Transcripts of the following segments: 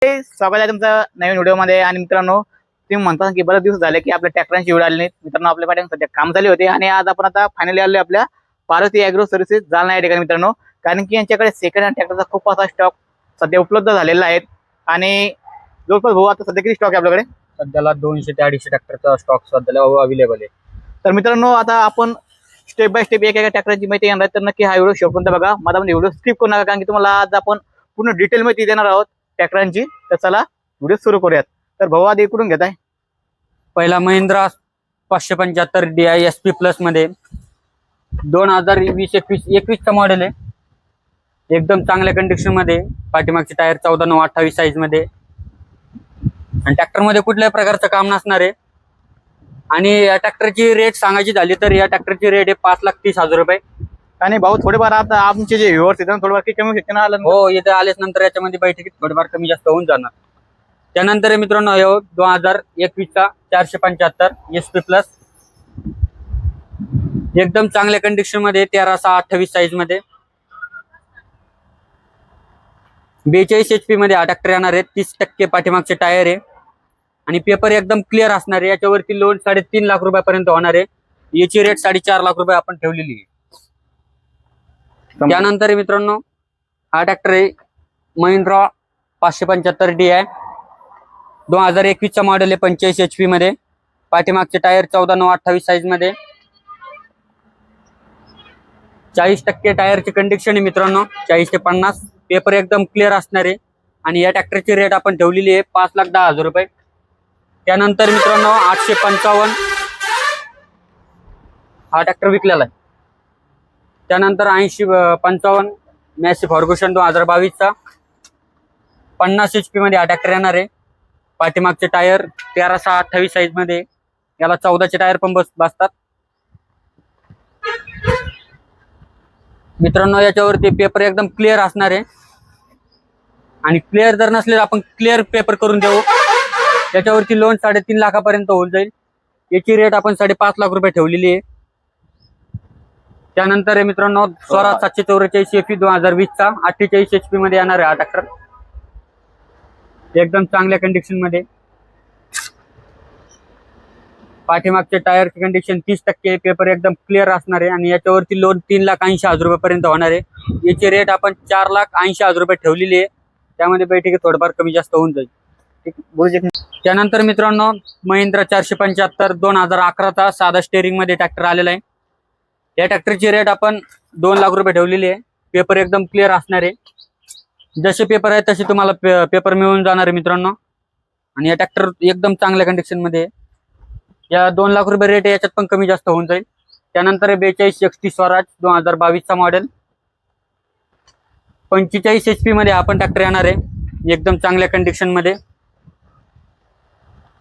स्वागत आहे तुमचं नवीन व्हिडिओमध्ये। आणि मित्रांनो, तुम्ही म्हणता की बरेच दिवस झाले की आपल्या ट्रॅक्टरांची व्हिडिओ आली नाहीत। मित्रांनो, आपल्या पाठीमागे सध्या काम झाले होते आणि आज आपण आता फायनली आलो आपल्या पार्वती ॲग्रो सर्व्हिसेस जालना या ठिकाणी मित्रांनो। कारण की यांच्याकडे सेकंड हँड ट्रॅक्टरचा खूप असा स्टॉक सध्या उपलब्ध झालेला आहे। आणि जवळपास भाऊ आता सध्या किती स्टॉक आहे आपल्याकडे? सध्याला 200 ते 250 ट्रॅक्टरचा स्टॉक सध्याला अवेलेबल आहे। तर मित्रांनो, आता आपण स्टेप बाय स्टेप एक ट्रॅक्टरची माहिती घेणार आहे। तर नक्की हा व्हिडिओ शेवटपर्यंत बघा, माझा व्हिडिओ स्किप करू नका, कारण की तुम्हाला आज आपण पूर्ण डिटेल माहिती देणार आहोत ट्रॅक्टरांची। तर चला व्हिडिओ सुरू करूयात। तर भाऊ आधी इकडून घेत आहे पहिला महिंद्रा 575 DI SP प्लस मध्ये 2020-21 चा मॉडेल आहे। एकदम चांगल्या कंडिशन मध्ये, पाठीमागचे टायर 14/9/28 साईज मध्ये, आणि ट्रॅक्टर मध्ये कुठल्याही प्रकारचं काम नसणार आहे। आणि या ट्रॅक्टरची रेट सांगायची झाली तर या ट्रॅक्टरची रेट आहे 5,30,000 रुपये। आणि भाऊ थोडेफार आता आमचे जे व्ह्युअर्स आहेत थोडेफार कमी होऊ शकते ना? हो, इथे आलेच नंतर याच्यामध्ये बैठकीत थोडेफार कमी जास्त होऊन जाणार। त्यानंतर मित्रांनो, 2021 चा 475 SP प्लस, एकदम चांगल्या कंडिशन मध्ये, 13/6/28 साईज मध्ये, 42 HP मध्ये हा ट्रॅक्टर येणार आहे। 30% पाठीमागचे टायर आहे आणि पेपर एकदम क्लिअर असणार आहे। याच्यावरती लोन 3.5 लाख रुपयापर्यंत होणार आहे। याची रेट 4.5 लाख रुपये आपण ठेवलेली आहे। त्यानंतर मित्रांनो, हा ट्रॅक्टर आहे महिंद्रा 575 DI 2021 चा मॉडेल आहे। 85 HP मध्ये, पाठीमागचे टायर 14/9/28 साईज मध्ये, 40% टायरची कंडिशन आहे मित्रांनो, 40 ते 50। पेपर एकदम क्लिअर असणार आहे आणि या ट्रॅक्टरची रेट आपण ठेवलेली आहे 5,10,000 रुपये। त्यानंतर मित्रांनो, 855 हा ट्रॅक्टर विकलेला आहे। त्यानंतर 8055 मॅसी फॉर्ग्युसन 2022 चा 50 HP मध्ये हा ट्रॅक्टर येणार आहे। पाठीमागचे टायर 13/6/28 साईज मध्ये, याला 14चे टायर पण बसतात मित्रांनो। याच्यावरती पेपर एकदम क्लिअर असणार आहे आणि क्लिअर जर नसले आपण क्लिअर पेपर करून देऊ। त्याच्यावरती लोन 3.5 लाखापर्यंत होऊन जाईल। याची रेट आपण 5.5 लाख रुपये ठेवलेली आहे। त्यानंतर मित्रांनो, स्वराज 744 FE 2020 चा 48 HP मध्ये येणार आहे हा ट्रॅक्टर, एकदम चांगल्या कंडिशन मध्ये। पाठीमागचे टायरची कंडिशन 30%, पेपर एकदम क्लिअर असणार आहे आणि याच्यावरती लोन 3,80,000 रुपयापर्यंत होणार आहे। याची रेट आपण 4,80,000 रुपये ठेवलेली आहे। त्यामध्ये बैठकीत थोडंफार कमी जास्त होऊन जाईल, ठीक। त्यानंतर मित्रांनो, महिंद्रा 475 2011 चा साधा स्टेअरिंग मध्ये ट्रॅक्टर आलेला आहे। या ट्रॅक्टरची रेट आपण 2 लाख रुपये ठेवलेली आहे। पेपर एकदम क्लिअर असणार आहे, जसे पेपर आहे तसे तुम्हाला पेपर मिळून जाणार आहे मित्रांनो। आणि या ट्रॅक्टर एकदम चांगल्या कंडिशन मध्ये, या 2 लाख रुपये रेट आहे, याच्यात पण कमी जास्त होऊन जाईल। त्यानंतर 42 XT स्वराज 2022 चा मॉडेल, 45 HP मध्ये आपण ट्रॅक्टर येणार आहे, एकदम चांगल्या कंडिशन मध्ये।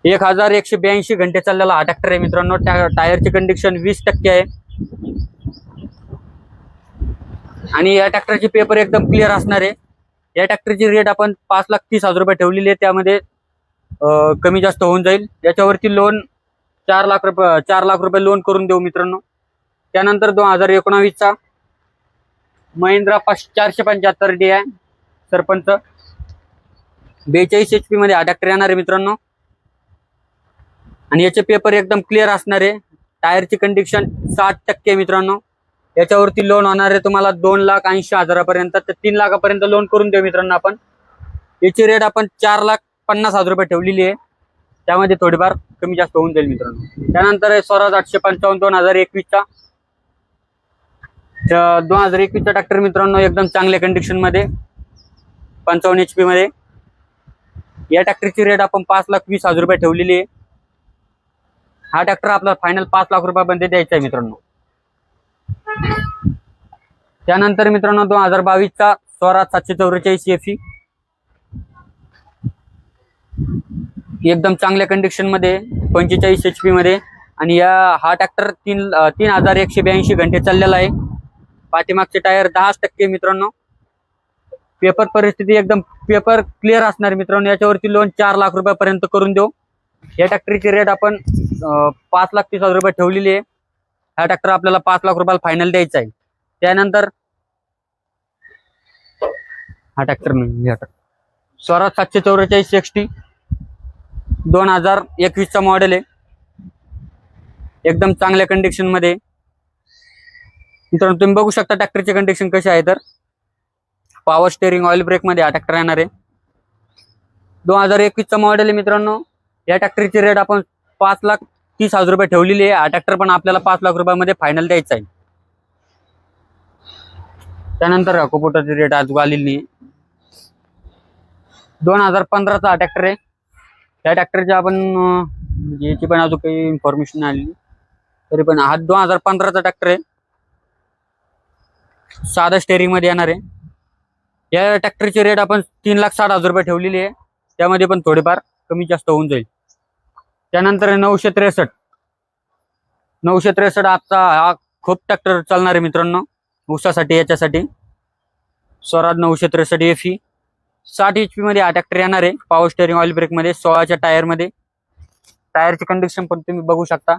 1182 घंटे चाललेला हा ट्रॅक्टर आहे मित्रांनो। टायरची कंडिशन 20% आहे आणि या ट्रॅक्टरची पेपर एकदम क्लिअर असणार आहे। या ट्रॅक्टरची रेट आपण 5,30,000 रुपये ठेवलेली आहे। त्यामध्ये कमी जास्त होऊन जाईल। याच्यावरती लोन 4 लाख रुपये लोन करून देऊ मित्रांनो। त्यानंतर 2019 चा महिंद्रा 475 DI सरपंच, 42 HP मध्ये हा ट्रॅक्टर येणार आहे मित्रांनो आणि याचे पेपर एकदम क्लिअर असणार आहे। टायरची कंडिशन 60% मित्रांनो। याच्यावरती लोन होणार आहे तुम्हाला 2,80,000 पर्यंत, तर 3 लाखापर्यंत लोन करून देऊ मित्रांनो आपण। याची रेट आपण 4,50,000 रुपये ठेवलेली आहे। त्यामध्ये थोडीफार कमी जास्त होऊन जाईल मित्रांनो। त्यानंतर स्वराज 855 2021 चा 2021 चा ट्रॅक्टर मित्रांनो, एकदम चांगल्या कंडिशन मध्ये, 55 HP मध्ये। या ट्रॅक्टरची रेट आपण 5,20,000 रुपये ठेवलेली आहे। हा ट्रॅक्टर आपला फायनल 5 लाख रुपयापर्यंत द्यायचा आहे मित्रांनो। त्यानंतर मित्रांनो, 2022 चा स्वराज 744 FE, एकदम चांगल्या कंडिशन मध्ये, 45 HP मध्ये, आणि हा ट्रॅक्टर 3,182 घंटे चाललेला आहे। पाठीमागचे टायर 10% मित्रांनो। पेपर परिस्थिती एकदम पेपर क्लिअर असणार मित्रांनो। याच्यावरती लोन 4 लाख रुपयापर्यंत करून देऊ। या ट्रॅक्टरची रेट आपण 5,30,000 रुपये ठेवलेली आहे। हा ट्रॅक्टर आपल्याला 5 लाख रुपयाला फायनल द्यायचा आहे। त्यानंतर हा ट्रॅक्टर स्वराज 744 XT 2021 मॉडेल आहे. एकदम चांगल्या कंडिशन मध्ये. मित्रांनो तुम्ही बघू शकता ट्रॅक्टरची कंडिशन कशी आहे. तर पॉवर स्टेअरिंग ऑइल ब्रेक मध्ये हा ट्रॅक्टर येणार आहे. 2021 मॉडेल आहे मित्रांनो. या ट्रॅक्टरची रेट आपण 5,30,000 रुपये ठेवलेली आहे. हा ट्रॅक्टर पण आपल्याला 5 लाख रुपयामध्ये फायनल द्यायचा आहे. त्यानंतर कोपोटाची रेट आज आलेली नाही. 2015चा हा ट्रॅक्टर आहे. या ट्रॅक्टरची आपण याची पण अजून काही इन्फॉर्मेशन आली तरी पण हा 2015चा ट्रॅक्टर आहे. साधा स्टेअरिंग मध्ये येणार आहे. या ट्रॅक्टरची रेट आपण 3,60,000 रुपये ठेवलेली आहे. त्यामध्ये पण थोडेफार कमी जास्त होऊन जाईल. त्यानंतर 963 आजचा हा खूप ट्रॅक्टर चालणार आहे मित्रांनो ऊसासाठी. याच्यासाठी स्वराज 963 FE 60 HP मध्ये हा ट्रॅक्टर येणार आहे. पॉवर स्टेअरिंग ऑइल ब्रेक मध्ये 16च्या टायर मध्ये. टायरची कंडिशन पण तुम्ही बघू शकता.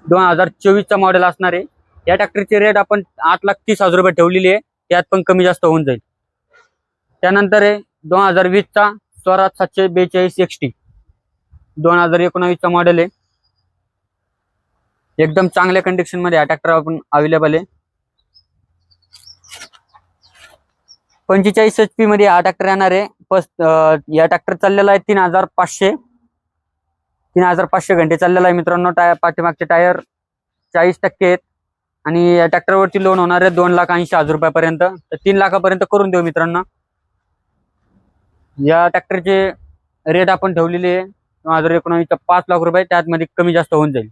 2024चा मॉडेल असणार आहे. या ट्रॅक्टरची रेट आपण 8,30,000 रुपये ठेवलेली आहे. त्यात पण कमी जास्त होऊन जाईल. त्यानंतर आहे 2020चा स्वराज 742 XT 2019चा मॉडेल आहे. एकदम चांगल्या कंडिशन मध्ये हा ट्रॅक्टर आपण अवेलेबल आहे. 45 HP मध्ये हा ट्रॅक्टर येणार आहे. या ट्रॅक्टर चाललेला आहे 3,500 घंटे चाललेला आहे मित्रांनो. पाठीमागचे टायर 40% आहेत आणि या ट्रॅक्टरवरती लोन होणार आहे 2,80,000 रुपयापर्यंत. तर 3 लाखापर्यंत करून देऊ मित्रांनो. या ट्रॅक्टरचे रेट आपण ठेवलेले आहे 2019चा 5 लाख रुपये. त्यामध्ये कमी जास्त होऊन जाईल.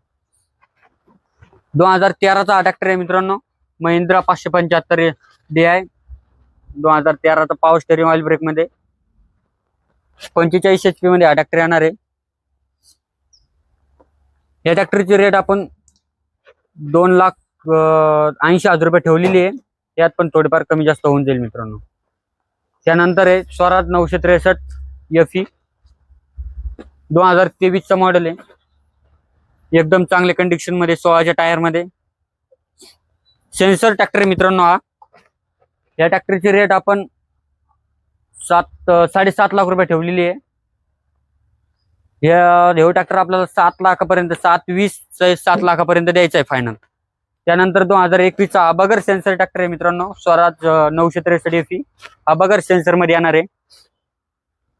2013चा हा ट्रॅक्टर आहे मित्रांनो. महिंद्रा 575 DI 2013चा पॉवर स्टेअरिंग ऑइल ब्रेक मध्ये 45 HP मध्ये हा ट्रॅक्टर येणार आहे. या ट्रॅक्टरची रेट आपण 2,80,000 रुपये ठेवलेली आहे. यात पण थोडेफार कमी जास्त होऊन जाईल मित्रांनो. त्यानंतर आहे स्वराज 963 FE 2023चा मॉडेल आहे. एकदम चांगल्या कंडिशन मध्ये 16च्या टायर मध्ये. सेन्सर ट्रॅक्टर मित्रांनो हा. या ट्रॅक्टरची रेट आपण 7.5 लाख रुपये ठेवलेली आहे. हे ट्रॅक्टर आपल्याला 7 लाखापर्यंत 7 लाखापर्यंत द्यायचा आहे फायनल. त्यानंतर 2021चा बगर सेन्सर ट्रॅक्टर आहे मित्रांनो. स्वराज 963 FE हा बगर सेन्सर मध्ये येणार आहे.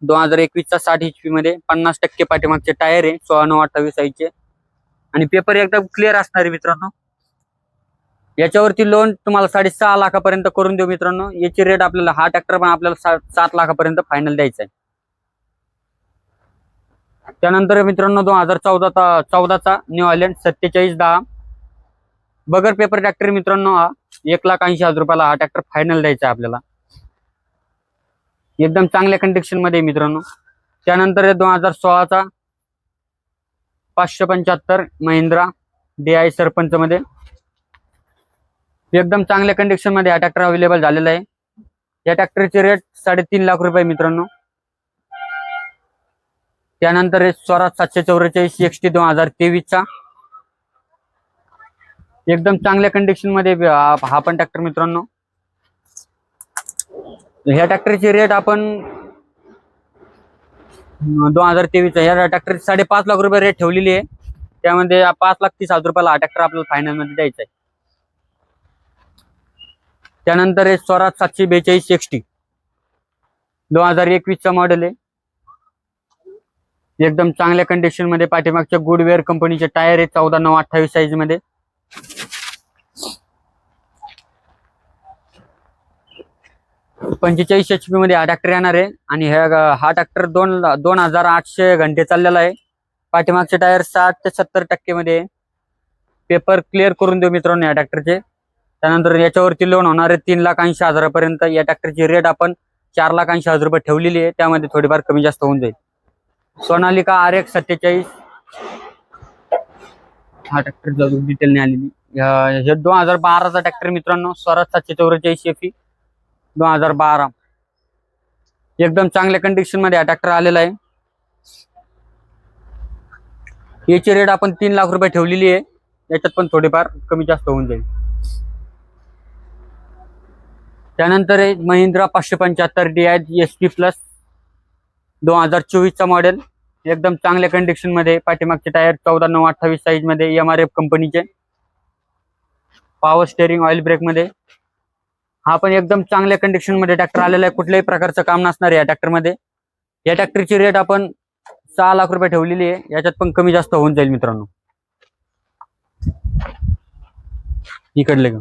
2021चा 60 HP मध्ये 50% पाठीमागचे टायर आहे 16/9/28 साईजचे आणि पेपर एकदम क्लिअर असणार आहे मित्रांनो. याच्यावरती लोन तुम्हाला 6.5 लाखापर्यंत करून देऊ मित्रांनो. याची रेट आपल्याला हा ट्रॅक्टर पण आपल्याला 7 लाखापर्यंत फायनल द्यायचा आहे. त्यानंतर मित्रांनो 2014चा न्यू हॉलँड 4710 बगर पेपर ट्रॅक्टर मित्रांनो हा 1,80,000 रुपयाला हा ट्रॅक्टर फायनल द्यायचा आहे आपल्याला. एकदम चांगल्या कंडिशन मध्ये मित्रांनो. त्यानंतर 2016चा 575 महिंद्रा DI सरपंच मध्ये एकदम चांगल्या कंडिशन मध्ये हा ट्रॅक्टर अवेलेबल झालेला आहे. या ट्रॅक्टरची रेट 3.5 लाख रुपये मित्रांनो. त्यानंतर स्वराज 744 XT 2023चा एकदम चांगल्या कंडिशन मध्ये हा पण ट्रॅक्टर मित्रांनो. ह्या ट्रॅक्टरची रेट आपण 2023चा या ट्रॅक्टर 5.5 लाख रुपये रेट ठेवलेली आहे. त्यामध्ये 5,30,000 रुपयाला हा ट्रॅक्टर आपल्याला फायनल मध्ये द्यायचा आहे. त्यानंतर स्वराज 742 XT 2021चा मॉडेल आहे. एकदम चांगल्या कंडिशन मध्ये पाठीमागच्या गुडवेअर कंपनीचे टायर आहे 14/9/28 साईज मध्ये. पंचेचाळीस HP मध्ये हा ट्रॅक्टर येणार आहे आणि हा ट्रॅक्टर 2,800 घंटे चाललेला आहे. पाठीमागचे टायर 60 ते 70% मध्ये. पेपर क्लिअर करून देऊ मित्रांनो या ट्रॅक्टरचे. त्यानंतर याच्यावरती लोन होणार आहे 3,80,000 पर्यंत. या ट्रॅक्टरची रेट आपण 4,80,000 रुपये ठेवलेली आहे. त्यामध्ये थोडीफार कमी जास्त होऊन जाईल. सोनालिका RX 47 हा ट्रॅक्टर डिटेल नाही आलेली. 2012चा ट्रॅक्टर मित्रांनो. स्वराज 744 FE 2012 एकदम चांगल्या कंडिशन मध्ये हा ट्रॅक्टर आलेला आहे. याची रेट आपण 3 लाख रुपये ठेवलेली आहे. याच्यात पण थोडीफार कमी जास्त होऊन जाईल. त्यानंतर आहे महिंद्रा 575 DI ST+ 2024चा मॉडेल, एकदम चांगल्या कंडिशन मध्ये. पाठीमागचे टायर 14/9/28 साईज मध्ये, MRF कंपनीचे. पॉवर स्टेअरिंग, ऑइल ब्रेक मध्ये. हा पण एकदम चांगल्या कंडिशन मध्ये ट्रॅक्टर आलेला आहे, कुठल्याही प्रकारचं काम नसणार आहे या ट्रॅक्टर मध्ये. या ट्रॅक्टरची रेट आपण 6 लाख रुपये ठेवलेली आहे, याच्यात पण कमी जास्त होऊन जाईल मित्रांनो. इकडले का